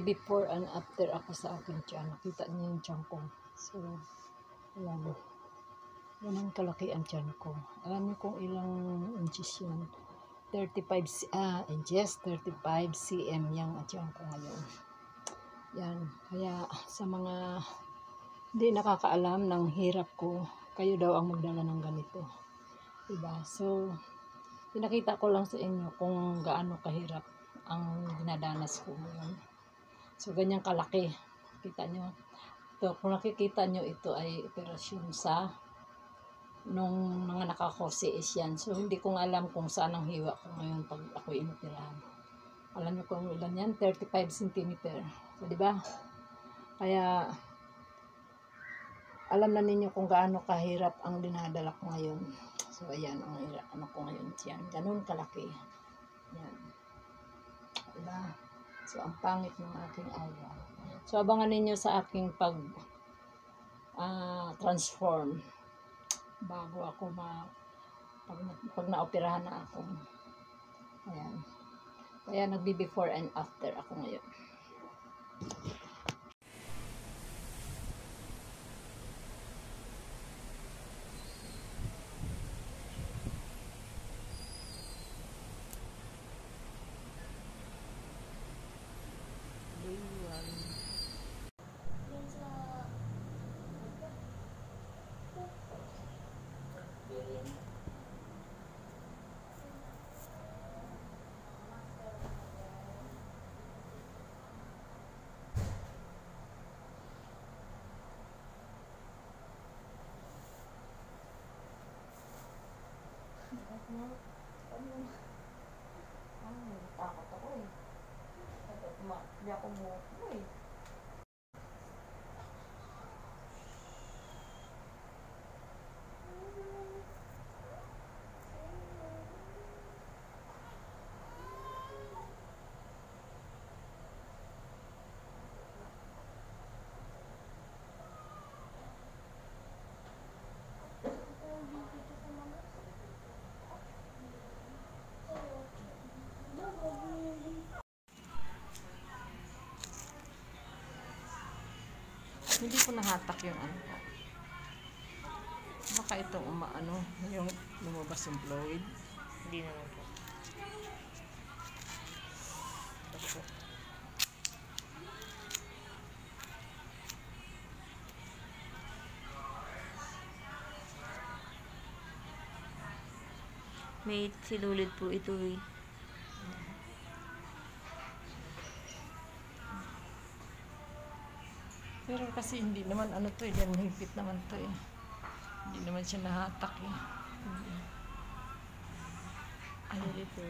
Nagbi-before and after ako sa aking tiyan. Nakita niyo yung tiyan ko. So, ayan. Yan ang kalaki ang tiyan ko. Alam niyo kung ilang inches yun. 35 inches, 35 cm yung tiyan ko ngayon. Yan. Kaya sa mga hindi nakakaalam ng hirap ko, kayo daw ang magdala ng ganito. Diba? So, pinakita ko lang sa inyo kung gaano kahirap ang dinadanas ko ngayon. So, ganyang kalaki. Kita nyo. Ito, kung nakikita nyo, ito ay operasyon sa nung mga nakakursi is yan. So, hindi ko alam kung saan ang hiwa ko ngayon pag ako inoperahan. Alam nyo kung ilan yan? 35 cm. So, diba? Kaya, alam na ninyo kung gaano kahirap ang dinadala ko ngayon. So, ayan, ang ano ko ngayon yan. Ganun kalaki. Yan. Diba? So, ang pangit ng aking awa. So, abangan ninyo sa aking transform bago ako pag naoperahan na ako. Ayan. Kaya nagbi-before and after ako ngayon. Takot ako eh. Hindi ako mo eh. Hindi ko nahatak yung ano ko. Baka itong yung lumabas yung fluid. Hindi naman po. Ito. May silulit po ito eh. Pero kasi hindi naman to eh, higpit naman to eh. Hindi naman siya nahatak eh. Hindi po.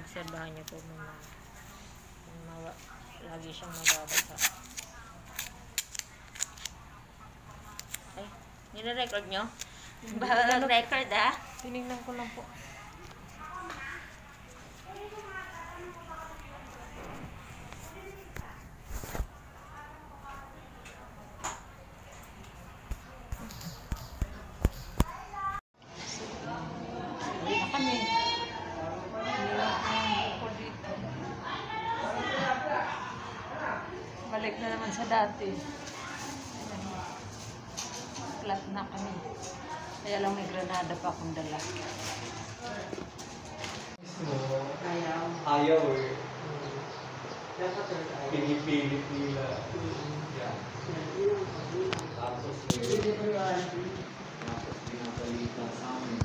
Obserbahan niyo po lagi siyang mababasa. Ay, nire-record niyo? Bawal record ah. Tinignan ko lang po. Balik na naman sa dati. Flat na kami. Kaya lang may granada pa akong dala. Ayaw eh. Pinipilit nila. Tapos pinapalita sa amin.